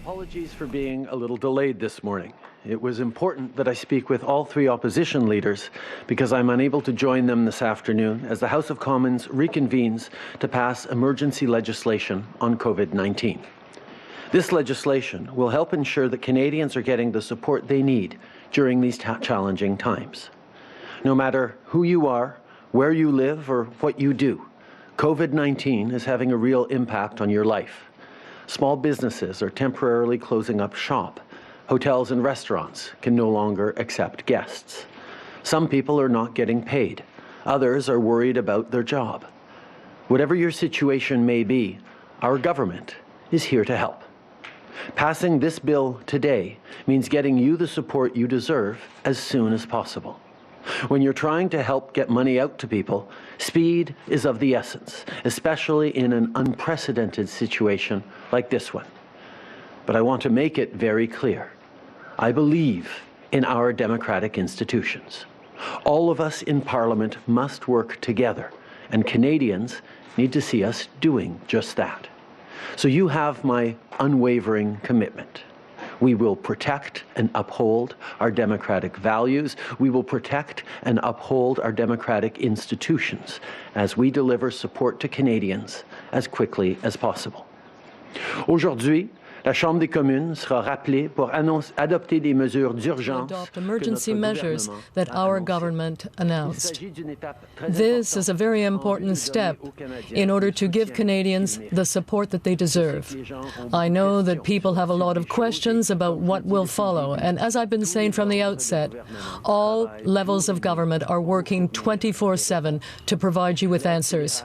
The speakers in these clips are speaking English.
Apologies for being a little delayed this morning. It was important that I speak with all three opposition leaders because I'm unable to join them this afternoon as the House of Commons reconvenes to pass emergency legislation on COVID-19. This legislation will help ensure that Canadians are getting the support they need during these challenging times. No matter who you are, where you live, or what you do, COVID-19 is having a real impact on your life. Small businesses are temporarily closing up shop. Hotels and restaurants can no longer accept guests. Some people are not getting paid. Others are worried about their job. Whatever your situation may be, our government is here to help. Passing this bill today means getting you the support you deserve as soon as possible. When you're trying to help get money out to people, speed is of the essence, especially in an unprecedented situation like this one. But I want to make it very clear. I believe in our democratic institutions. All of us in Parliament must work together, and Canadians need to see us doing just that. So you have my unwavering commitment. We will protect and uphold our democratic values. We will protect and uphold our democratic institutions as we deliver support to Canadians as quickly as possible. Aujourd'hui, la Chambre des communes sera rappelée pour adopter des mesures d'urgence. Adopt emergency measures that our government announced. This is a very important step in order to give Canadians the support that they deserve. I know that people have a lot of questions about what will follow, and as I've been saying from the outset, all levels of government are working 24/7 to provide you with answers.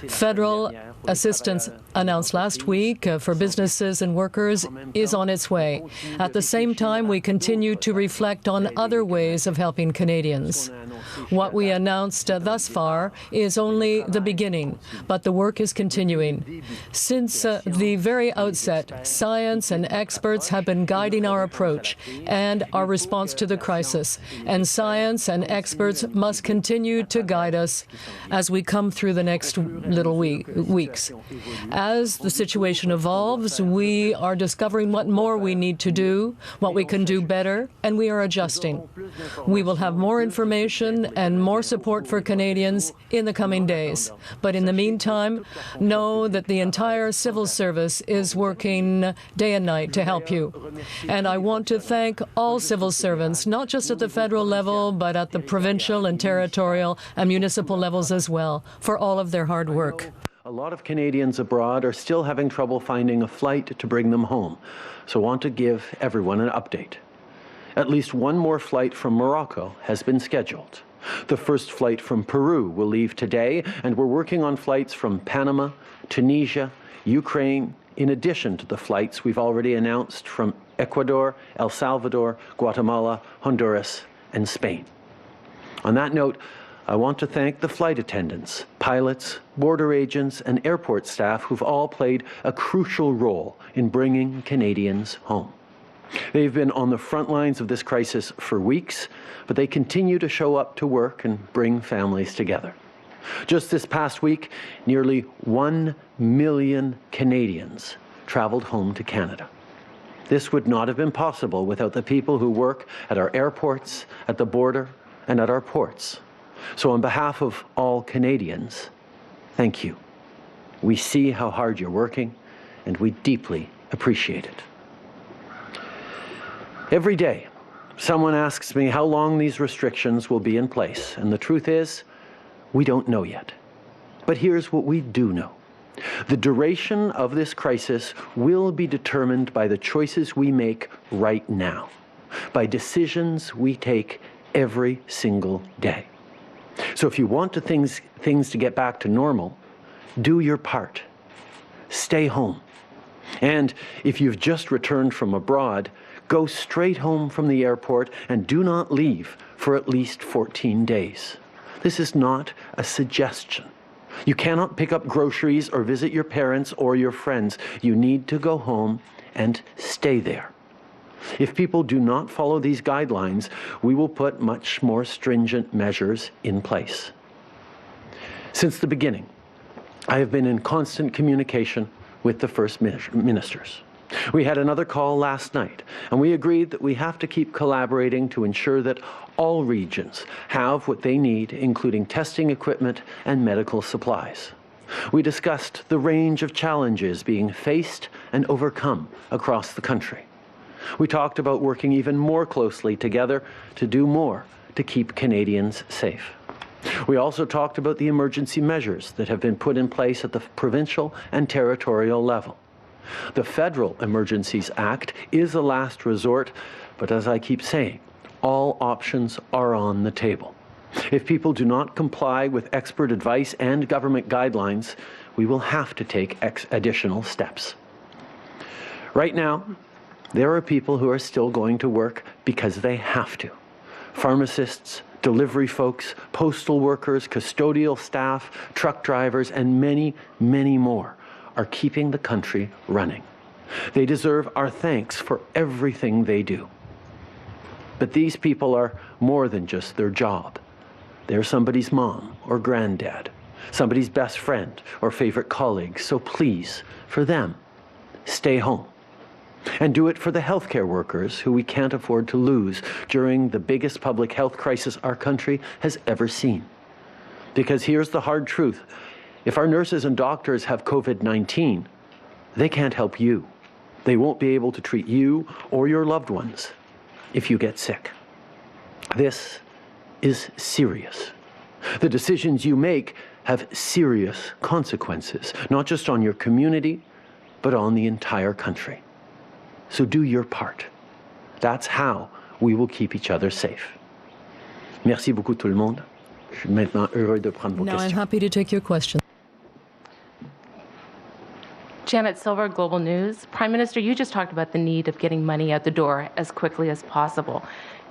Federal assistance announced last week for businesses and workers is on its way. At the same time, we continue to reflect on other ways of helping Canadians. What we announced thus far is only the beginning, but the work is continuing. Since the very outset, science and experts have been guiding our approach and our response to the crisis, and science and experts must continue to guide us as we come through the next little weeks. As the situation evolves, we are discovering what more we need to do, what we can do better, and we are adjusting. We will have more information and more support for Canadians in the coming days. But in the meantime, know that the entire civil service is working day and night to help you. And I want to thank all civil servants, not just at the federal level, but at the provincial and territorial and municipal levels as well, for all of their hard work. A lot of Canadians abroad are still having trouble finding a flight to bring them home, so I want to give everyone an update. At least one more flight from Morocco has been scheduled. The first flight from Peru will leave today, and we're working on flights from Panama, Tunisia, Ukraine, in addition to the flights we've already announced from Ecuador, El Salvador, Guatemala, Honduras, and Spain. On that note, I want to thank the flight attendants, pilots, border agents, and airport staff who've all played a crucial role in bringing Canadians home. They've been on the front lines of this crisis for weeks, but they continue to show up to work and bring families together. Just this past week, nearly 1 million Canadians traveled home to Canada. This would not have been possible without the people who work at our airports, at the border, and at our ports. So on behalf of all Canadians, thank you. We see how hard you're working, and we deeply appreciate it. Every day, someone asks me how long these restrictions will be in place, and the truth is, we don't know yet. But here's what we do know. The duration of this crisis will be determined by the choices we make right now, by decisions we take every single day. So if you want things to get back to normal, do your part. Stay home. And if you've just returned from abroad, go straight home from the airport and do not leave for at least 14 days. This is not a suggestion. You cannot pick up groceries or visit your parents or your friends. You need to go home and stay there. If people do not follow these guidelines, we will put much more stringent measures in place. Since the beginning, I have been in constant communication with the First Ministers. We had another call last night, and we agreed that we have to keep collaborating to ensure that all regions have what they need, including testing equipment and medical supplies. We discussed the range of challenges being faced and overcome across the country. We talked about working even more closely together to do more to keep Canadians safe. We also talked about the emergency measures that have been put in place at the provincial and territorial level. The Federal Emergencies Act is a last resort, but as I keep saying, all options are on the table. If people do not comply with expert advice and government guidelines, we will have to take additional steps. Right now, there are people who are still going to work because they have to. Pharmacists, delivery folks, postal workers, custodial staff, truck drivers, and many, many more are keeping the country running. They deserve our thanks for everything they do. But these people are more than just their job. They're somebody's mom or granddad, somebody's best friend or favorite colleague. So please, for them, stay home. And do it for the healthcare workers who we can't afford to lose during the biggest public health crisis our country has ever seen. Because here's the hard truth. If our nurses and doctors have COVID-19, they can't help you. They won't be able to treat you or your loved ones if you get sick. This is serious. The decisions you make have serious consequences, not just on your community, but on the entire country. So do your part. That's how we will keep each other safe. Merci beaucoup tout le monde. Je suis maintenant heureux de prendre vos questions. Now I'm happy to take your questions. Janet Silver, Global News. Prime Minister, you just talked about the need of getting money out the door as quickly as possible.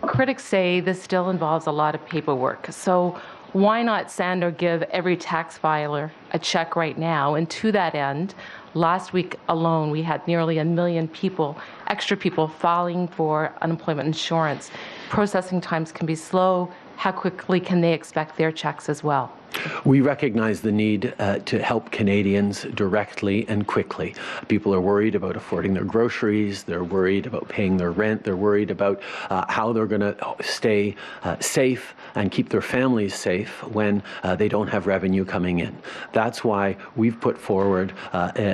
Critics say this still involves a lot of paperwork. So why not send or give every tax filer a check right now? And to that end, last week alone, we had nearly 1 million people, extra people, filing for unemployment insurance. Processing times can be slow. How quickly can they expect their checks as well? We recognize the need to help Canadians directly and quickly. People are worried about affording their groceries, they're worried about paying their rent, they're worried about how they're going to stay safe and keep their families safe when they don't have revenue coming in. That's why we've put forward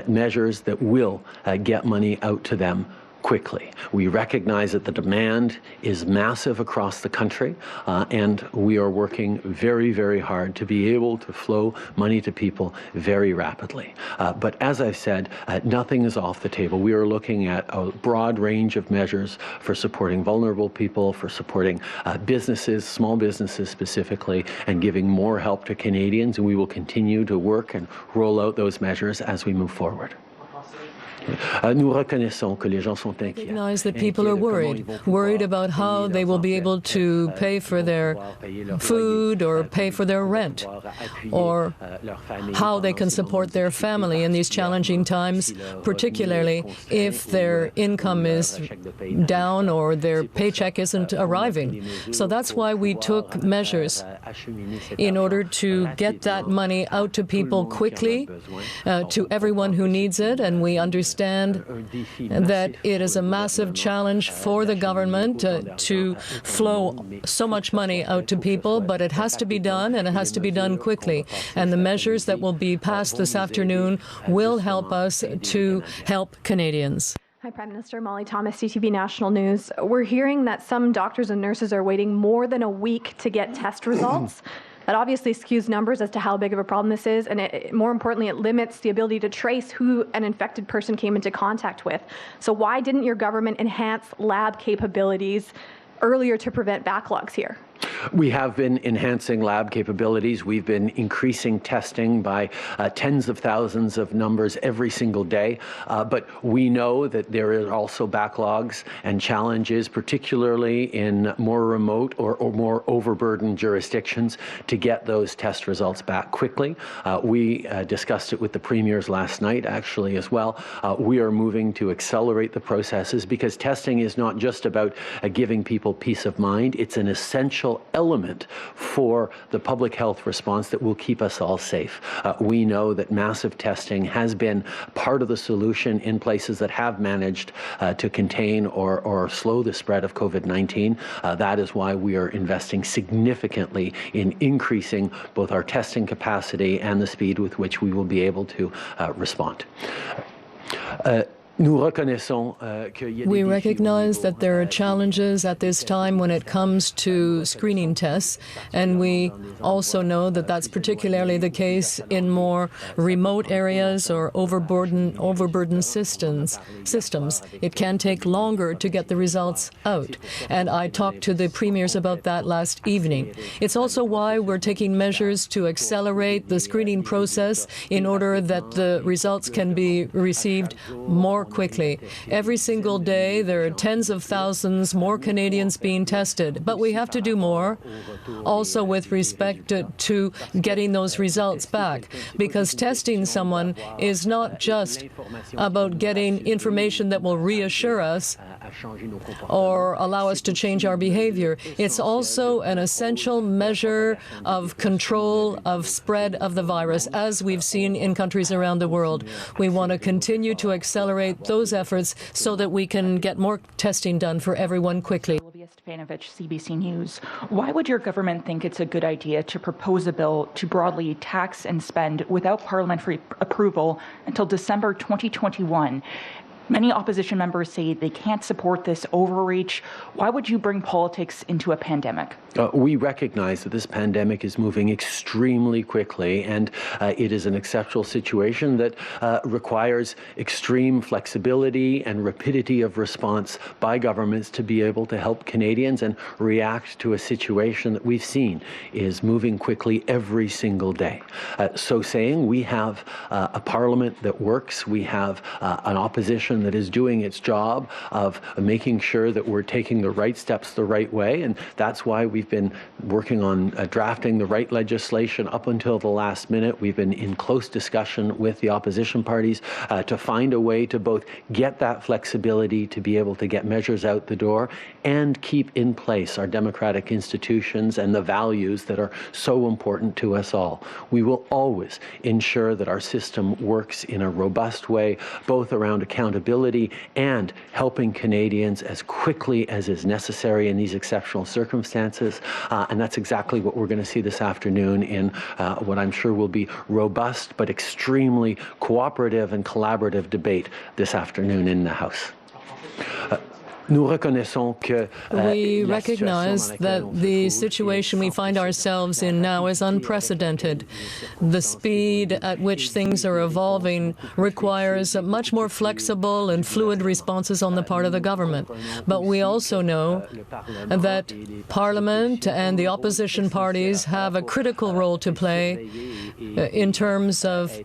measures that will get money out to them quickly. We recognize that the demand is massive across the country, and we are working very, very hard to be able to flow money to people very rapidly. But as I've said, nothing is off the table. We are looking at a broad range of measures for supporting vulnerable people, for supporting businesses, small businesses specifically, and giving more help to Canadians, and we will continue to work and roll out those measures as we move forward. Nous reconnaissons que les gens sont inquiets. Recognize that people are worried about how they will be able to pay for their food or pay for their rent, or how they can support their family in these challenging times, particularly if their income is down or their paycheck isn't arriving. So that's why we took measures in order to get that money out to people quickly, to everyone who needs it, and we understand that it is a massive challenge for the government to flow so much money out to people, but it has to be done, and it has to be done quickly. And the measures that will be passed this afternoon will help us to help Canadians. Hi, Prime Minister. Molly Thomas, CTV National News. We're hearing that some doctors and nurses are waiting more than a week to get test results. That obviously skews numbers as to how big of a problem this is, and more importantly, it limits the ability to trace who an infected person came into contact with. So why didn't your government enhance lab capabilities earlier to prevent backlogs here? We have been enhancing lab capabilities. We've been increasing testing by tens of thousands of numbers every single day. But we know that there are also backlogs and challenges, particularly in more remote or more overburdened jurisdictions, to get those test results back quickly. We discussed it with the premiers last night, actually, as well. We are moving to accelerate the processes because testing is not just about giving people peace of mind. It's an essential essential element for the public health response that will keep us all safe. We know that massive testing has been part of the solution in places that have managed to contain or slow the spread of COVID-19. That is why we are investing significantly in increasing both our testing capacity and the speed with which we will be able to respond. We recognize that there are challenges at this time when it comes to screening tests, and we also know that that's particularly the case in more remote areas or overburdened systems. It can take longer to get the results out, and I talked to the premiers about that last evening. It's also why we're taking measures to accelerate the screening process in order that the results can be received more quickly. Every single day, there are tens of thousands more Canadians being tested, but we have to do more, also with respect to getting those results back, because testing someone is not just about getting information that will reassure us or allow us to change our behavior. It's also an essential measure of control of spread of the virus, as we've seen in countries around the world. We want to continue to accelerate those efforts so that we can get more testing done for everyone quickly. Stefanovich, CBC News. Why would your government think it's a good idea to propose a bill to broadly tax and spend without parliamentary approval until December 2021? Many opposition members say they can't support this overreach. Why would you bring politics into a pandemic? We recognize that this pandemic is moving extremely quickly, and it is an exceptional situation that requires extreme flexibility and rapidity of response by governments to be able to help Canadians and react to a situation that we've seen is moving quickly every single day. So saying, we have a parliament that works, we have an opposition that is doing its job of making sure that we're taking the right steps the right way, and that's why we've been working on drafting the right legislation up until the last minute. We've been in close discussion with the opposition parties to find a way to both get that flexibility to be able to get measures out the door and keep in place our democratic institutions and the values that are so important to us all. We will always ensure that our system works in a robust way, both around accountability and helping Canadians as quickly as is necessary in these exceptional circumstances. And that's exactly what we're going to see this afternoon in what I'm sure will be robust but extremely cooperative and collaborative debate this afternoon in the House. We recognize that the situation we find ourselves in now is unprecedented. The speed at which things are evolving requires much more flexible and fluid responses on the part of the government. But we also know that Parliament and the opposition parties have a critical role to play in terms of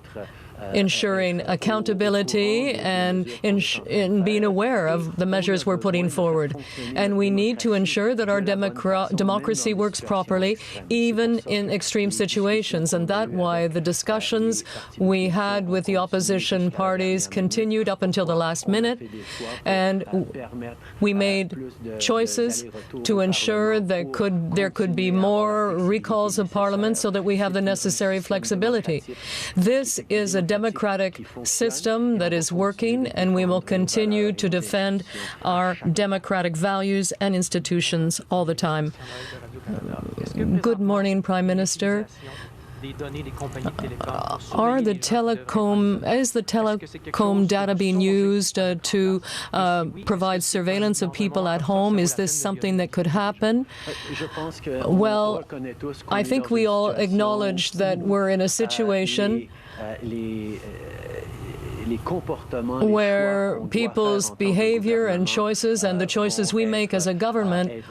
ensuring accountability and in being aware of the measures we're putting forward. And we need to ensure that our democracy works properly, even in extreme situations. And that's why the discussions we had with the opposition parties continued up until the last minute. And we made choices to ensure that there could be more recalls of Parliament so that we have the necessary flexibility. This is a democratic system that is working, and we will continue to defend our democratic values and institutions all the time. Good morning, Prime Minister. Is the telecom data being used to provide surveillance of people at home? Is this something that could happen? Well, I think we all acknowledge that we're in a situation where people's behavior and choices and the choices we make as a government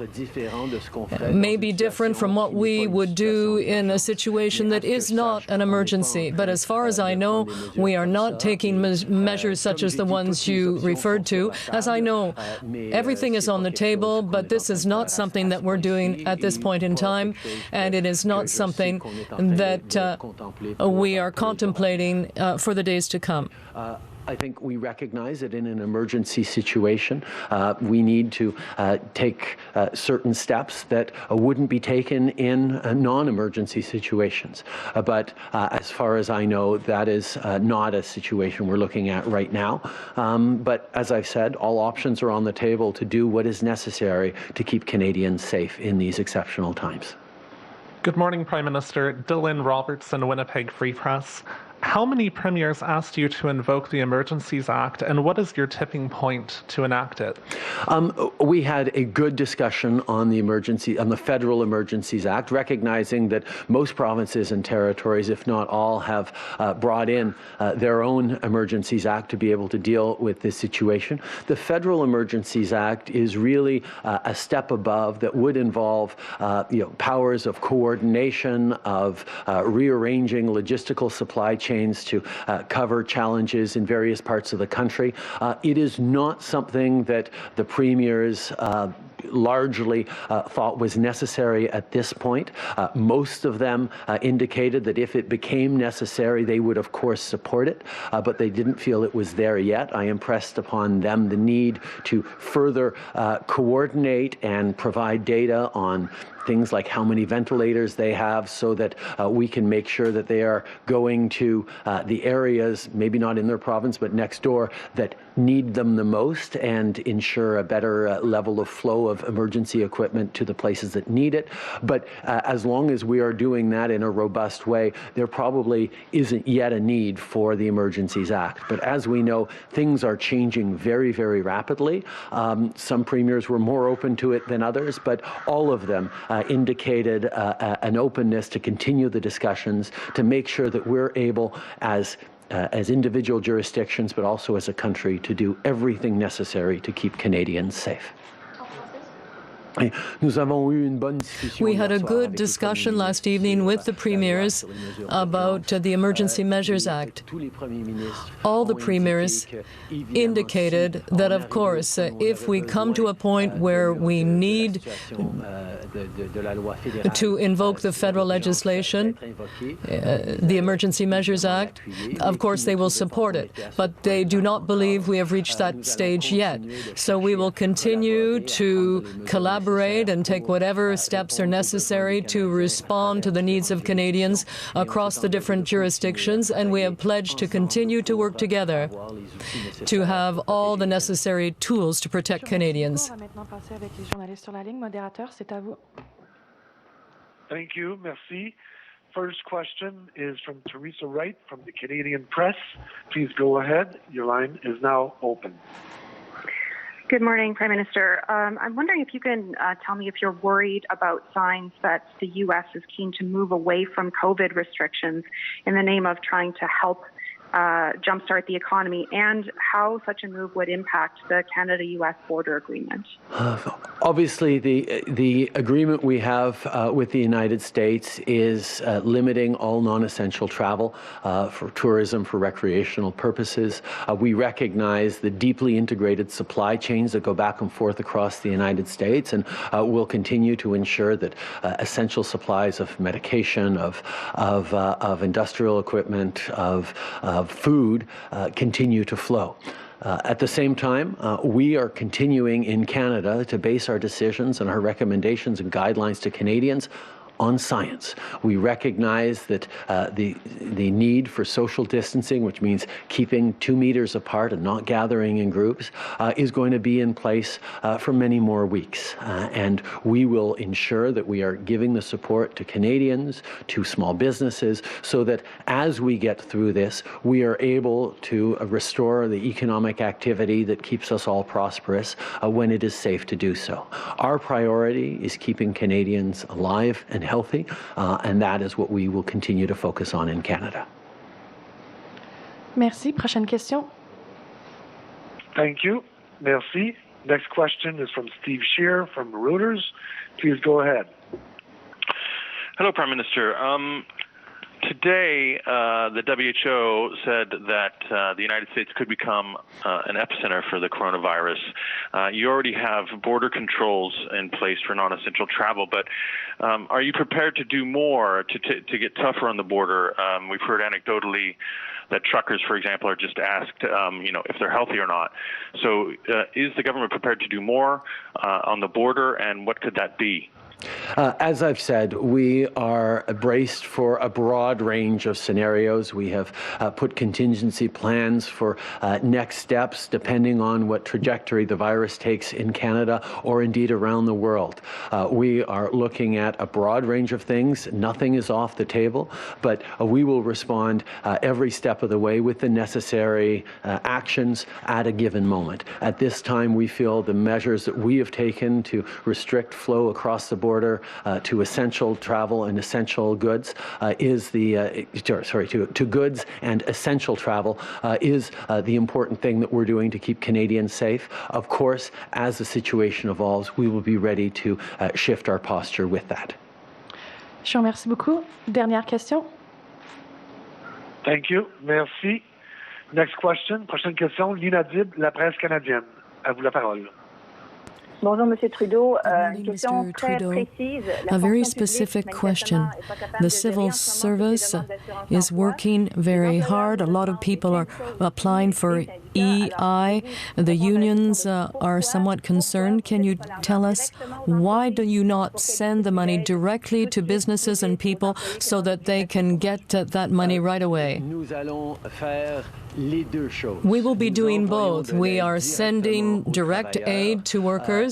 may be different from what we would do in a situation that is not an emergency. But as far as I know, we are not taking measures such as the ones you referred to. As I know, everything is on the table, but this is not something that we're doing at this point in time, and it is not something that we are contemplating for the days to come. I think we recognize that in an emergency situation, we need to take certain steps that wouldn't be taken in non-emergency situations. But as far as I know, that is not a situation we're looking at right now. But as I've said, all options are on the table to do what is necessary to keep Canadians safe in these exceptional times. Good morning, Prime Minister. Dylan Robertson, Winnipeg Free Press. How many premiers asked you to invoke the Emergencies Act, and what is your tipping point to enact it? We had a good discussion on the Federal Emergencies Act, recognizing that most provinces and territories, if not all, have brought in their own Emergencies Act to be able to deal with this situation. The Federal Emergencies Act is really a step above that would involve powers of coordination, of rearranging logistical supply chains to cover challenges in various parts of the country. It is not something that the premiers largely thought was necessary at this point. Most of them indicated that if it became necessary, they would of course support it, but they didn't feel it was there yet. I impressed upon them the need to further coordinate and provide data on things like how many ventilators they have so that we can make sure that they are going to the areas, maybe not in their province, but next door, that need them the most and ensure a better level of flow of emergency equipment to the places that need it. But as long as we are doing that in a robust way, there probably isn't yet a need for the Emergencies Act. But as we know, things are changing very, very rapidly. Some premiers were more open to it than others, but all of them indicated an openness to continue the discussions to make sure that we're able as individual jurisdictions, but also as a country, to do everything necessary to keep Canadians safe. We had a good discussion last evening with the premiers about the Emergency Measures Act. All the premiers indicated that, of course, if we come to a point where we need to invoke the federal legislation, the Emergency Measures Act, of course they will support it. But they do not believe we have reached that stage yet. So we will continue to collaborate and take whatever steps are necessary to respond to the needs of Canadians across the different jurisdictions, and we have pledged to continue to work together to have all the necessary tools to protect Canadians. Thank you. Merci. First question is from Teresa Wright from the Canadian Press. Please go ahead. Your line is now open. Good morning, Prime Minister. I'm wondering if you can tell me if you're worried about signs that the U.S. is keen to move away from COVID restrictions in the name of trying to help jumpstart the economy, and how such a move would impact the Canada-U.S. border agreement. Obviously, the agreement we have with the United States is limiting all non-essential travel for tourism, for recreational purposes. We recognize the deeply integrated supply chains that go back and forth across the United States, and we'll continue to ensure that essential supplies of medication, of industrial equipment, of food continue to flow. At the same time, we are continuing in Canada to base our decisions and our recommendations and guidelines to Canadians on science. We recognize that the need for social distancing, which means keeping 2 meters apart and not gathering in groups, is going to be in place for many more weeks. And we will ensure that we are giving the support to Canadians, to small businesses, so that as we get through this, we are able to restore the economic activity that keeps us all prosperous when it is safe to do so. Our priority is keeping Canadians alive and healthy, and that is what we will continue to focus on in Canada. Merci. Prochaine question. Thank you. Merci. Next question is from Steve Shear from Reuters. Please go ahead. Hello, Prime Minister. Today, the WHO said that the United States could become an epicenter for the coronavirus. You already have border controls in place for non-essential travel, but are you prepared to do more to get tougher on the border? We've heard anecdotally that truckers, for example, are just asked, if they're healthy or not. So is the government prepared to do more on the border, and what could that be? As I've said, we are braced for a broad range of scenarios. We have put contingency plans for next steps depending on what trajectory the virus takes in Canada or indeed around the world. We are looking at a broad range of things. Nothing is off the table, but we will respond every step of the way with the necessary actions at a given moment. At this time, we feel the measures that we have taken to restrict flow across the border to essential travel and essential goods to goods and essential travel is the important thing that we're doing to keep Canadians safe. Of course, as the situation evolves, we will be ready to shift our posture with that. Je vous remercie beaucoup. Dernière question. Thank you. Merci. Next question. Prochaine question. L'inaudible, la presse canadienne. À vous la parole. Bonjour, Monsieur Trudeau. Mr. Trudeau, a very specific question. The civil service is working very hard. A lot of people are applying for EI. The unions are somewhat concerned. Can you tell us why do you not send the money directly to businesses and people so that they can get that money right away? We will be doing both. We are sending direct aid to workers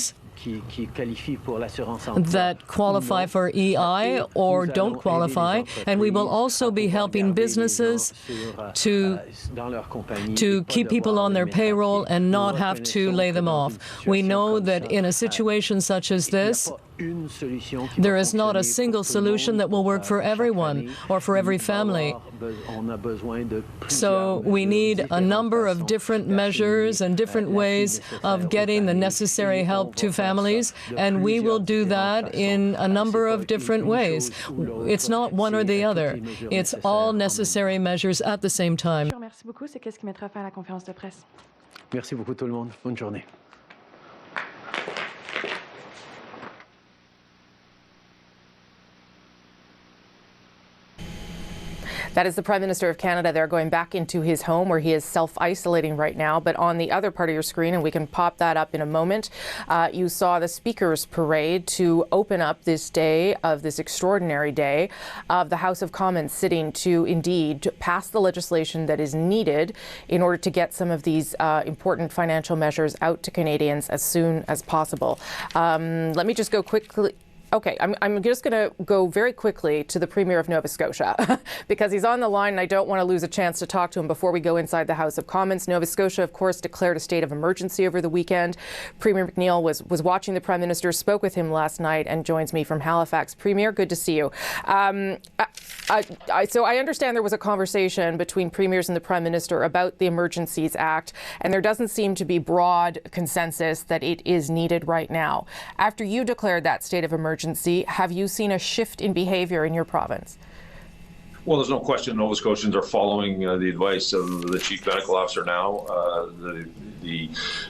that qualify for EI or don't qualify, and we will also be helping businesses to keep people on their payroll and not have to lay them off. We know that in a situation such as this, there is not a single solution that will work for everyone or for every family. So we need a number of different measures and different ways of getting the necessary help to families, and we will do that in a number of different ways. It's not one or the other. It's all necessary measures at the same time. Merci beaucoup. C'est qu'est-ce qui mettra fin à la conférence de presse. Merci beaucoup tout le monde. Bonne journée. That is the Prime Minister of Canada there, going back into his home where he is self-isolating right now. But on the other part of your screen, and we can pop that up in a moment, you saw the Speaker's parade to open up this day of this extraordinary day of the House of Commons sitting to indeed pass the legislation that is needed in order to get some of these important financial measures out to Canadians as soon as possible. Let me just go quickly. Okay, I'm just going to go very quickly to the Premier of Nova Scotia because he's on the line and I don't want to lose a chance to talk to him before we go inside the House of Commons. Nova Scotia, of course, declared a state of emergency over the weekend. Premier McNeil was watching the Prime Minister, spoke with him last night, and joins me from Halifax. Premier, good to see you. So I understand there was a conversation between premiers and the Prime Minister about the Emergencies Act, and there doesn't seem to be broad consensus that it is needed right now. After you declared that state of emergency, have you seen a shift in behavior in your province? Well, there's no question Nova Scotians are following the advice of the Chief Medical Officer now. The